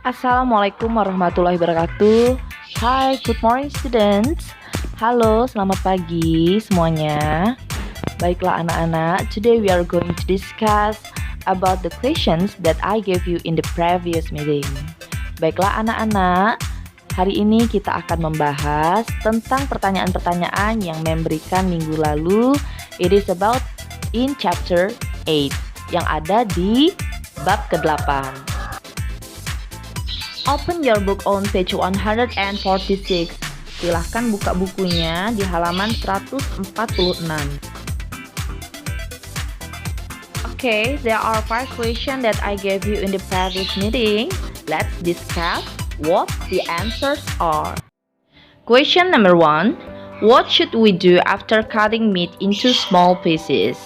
Assalamualaikum warahmatullahi wabarakatuh. Hai, good morning students. Halo, selamat pagi semuanya. Baiklah anak-anak, today we are going to discuss about the questions that I gave you in the previous meeting. Baiklah anak-anak, hari ini kita akan membahas tentang pertanyaan-pertanyaan yang memberikan minggu lalu. It is about in chapter 8 yang ada di bab ke-8. Open your book on page 146. Silahkan buka bukunya di halaman 146. Okay, there are 5 questions that I gave you in the previous meeting. Let's discuss what the answers are. Question number 1. What should we do after cutting meat into small pieces?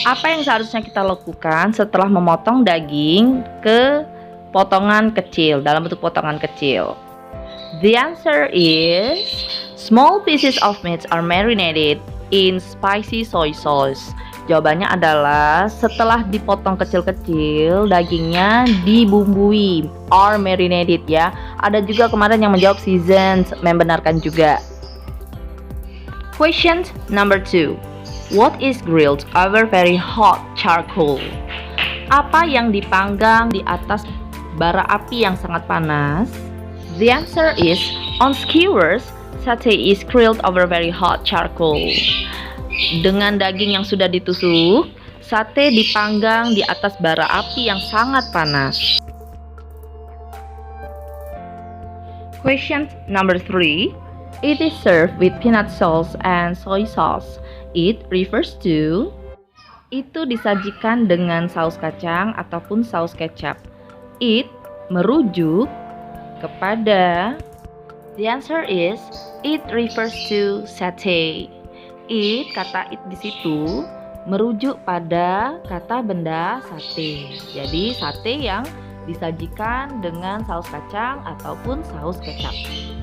Apa yang seharusnya kita lakukan setelah memotong daging ke potongan kecil, dalam bentuk potongan kecil? The answer is small pieces of meat are marinated in spicy soy sauce. Jawabannya adalah setelah dipotong kecil-kecil, dagingnya dibumbui or marinated ya. Ada juga kemarin yang menjawab seasoned, membenarkan juga. Question number 2. What is grilled over very hot charcoal? Apa yang dipanggang di atas bara api yang sangat panas? The answer is on skewers, satay is grilled over very hot charcoal. Dengan daging yang sudah ditusuk, sate dipanggang di atas bara api yang sangat panas. Question number 3. It is served with peanut sauce and soy sauce. It refers to, itu disajikan dengan saus kacang ataupun saus kecap. It merujuk kepada, the answer is it refers to satay. It, kata it di situ merujuk pada kata benda sate. Jadi sate yang disajikan dengan saus kacang ataupun saus kecap.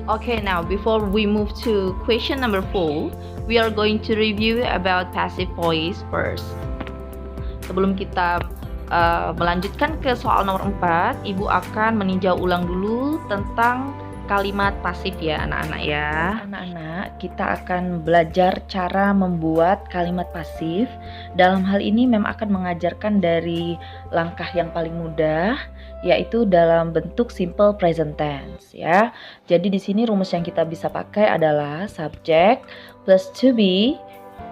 Okay, now before we move to question number 4, we are going to review about passive voice first. Sebelum kita melanjutkan ke soal nomor 4, Ibu akan meninjau ulang dulu tentang kalimat pasif ya anak-anak ya. Anak-anak, kita akan belajar cara membuat kalimat pasif. Dalam hal ini memang akan mengajarkan dari langkah yang paling mudah, yaitu dalam bentuk simple present tense ya. Jadi di sini rumus yang kita bisa pakai adalah subject plus to be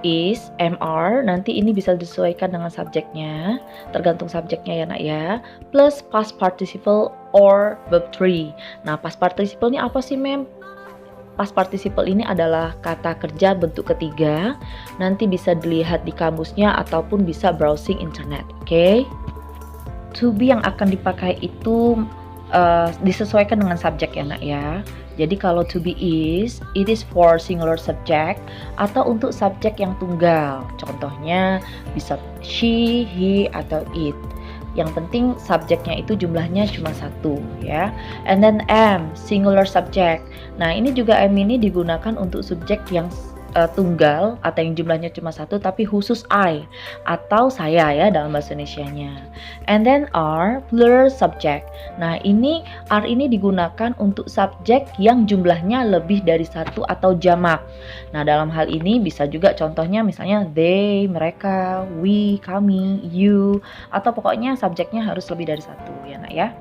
is MR, nanti ini bisa disesuaikan dengan subjeknya, tergantung subjeknya ya nak ya, plus past participle or verb 3. Nah, past participle ini apa sih mem? Past participle ini adalah kata kerja bentuk ketiga, nanti bisa dilihat di kamusnya ataupun bisa browsing internet, oke? To be yang akan dipakai itu disesuaikan dengan subjek ya nak ya. Jadi kalau to be is, it is for singular subject atau untuk subjek yang tunggal. Contohnya bisa she, he, atau it. Yang penting subjeknya itu jumlahnya cuma satu ya. And then am, singular subject. Nah ini juga am ini digunakan untuk subjek yang tunggal atau yang jumlahnya cuma satu tapi khusus I atau saya ya dalam bahasa Indonesianya. And then are, plural subject. Nah ini are ini digunakan untuk subjek yang jumlahnya lebih dari satu atau jamak. Nah dalam hal ini bisa juga contohnya misalnya they, mereka, we, kami, you, atau pokoknya subjeknya harus lebih dari satu ya nak ya.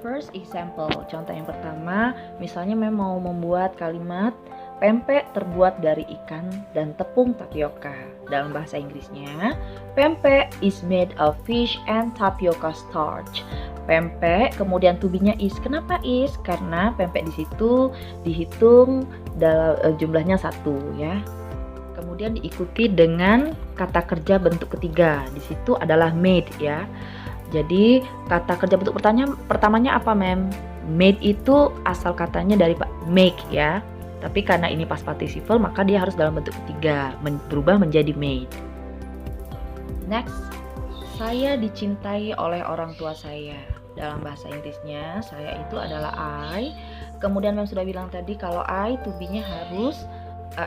First example, contoh yang pertama, misalnya mau membuat kalimat pempek terbuat dari ikan dan tepung tapioka. Dalam bahasa Inggrisnya, pempek is made of fish and tapioca starch. Pempek, kemudian to be-nya is. Kenapa is? Karena pempek di situ dihitung dalam jumlahnya satu ya. Kemudian diikuti dengan kata kerja bentuk ketiga. Di situ adalah made ya. Jadi kata kerja bentuk pertamanya apa mem? Made itu asal katanya dari make ya. Tapi karena ini past participle maka dia harus dalam bentuk ketiga, berubah menjadi made. Next, saya dicintai oleh orang tua saya. Dalam bahasa Inggrisnya, saya itu adalah I. Kemudian mem sudah bilang tadi kalau I to be-nya harus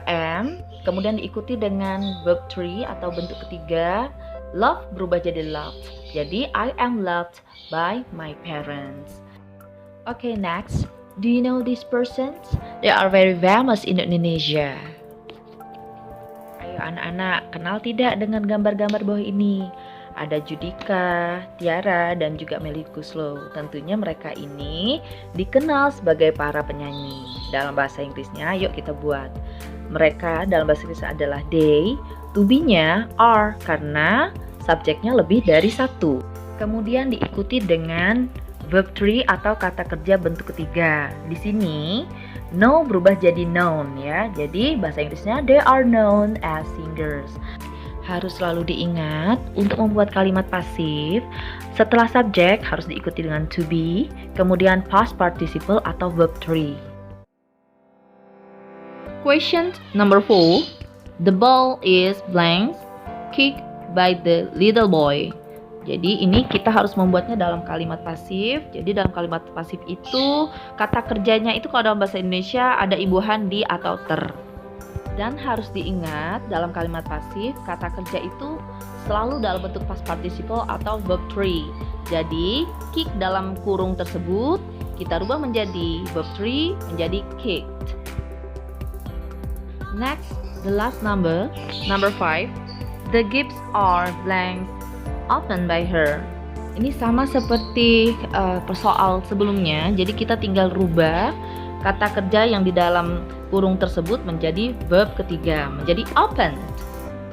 am, kemudian diikuti dengan verb 3 atau bentuk ketiga Love berubah jadi loved. Jadi I am loved by my parents. Okay, next. Do you know these persons? They are very famous in Indonesia. Ayo anak-anak, kenal tidak dengan gambar-gambar bawah ini? Ada Judika, Tiara, dan juga Melly Guslow. Tentunya mereka ini dikenal sebagai para penyanyi. Dalam bahasa Inggrisnya, yuk kita buat. Mereka dalam bahasa Inggris adalah they, to be-nya are, karena subjeknya lebih dari satu. Kemudian diikuti dengan verb 3 atau kata kerja bentuk ketiga. Di sini know berubah jadi known ya. Jadi bahasa Inggrisnya they are known as singers. Harus selalu diingat untuk membuat kalimat pasif. Setelah subjek harus diikuti dengan to be, kemudian past participle atau verb 3. Question number 4. The ball is blank kicked by the little boy. Jadi ini kita harus membuatnya dalam kalimat pasif. Jadi dalam kalimat pasif itu kata kerjanya itu kalau dalam bahasa Indonesia ada imbuhan di atau ter. Dan harus diingat dalam kalimat pasif kata kerja itu selalu dalam bentuk past participle atau verb 3. Jadi kick dalam kurung tersebut kita rubah menjadi verb 3 menjadi kicked. Next, the last number 5. The gifts are blank opened by her. Ini sama seperti persoal sebelumnya. Jadi kita tinggal rubah kata kerja yang di dalam kurung tersebut menjadi verb ketiga, menjadi opened.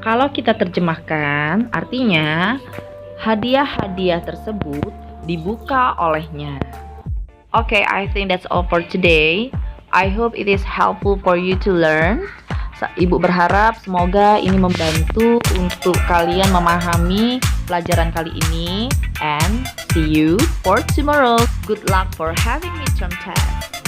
Kalau kita terjemahkan, artinya hadiah-hadiah tersebut dibuka olehnya. Okay, I think that's all for today. I hope it is helpful for you to learn. Ibu berharap semoga ini membantu untuk kalian memahami pelajaran kali ini. And see you for tomorrow. Good luck for having midterm test.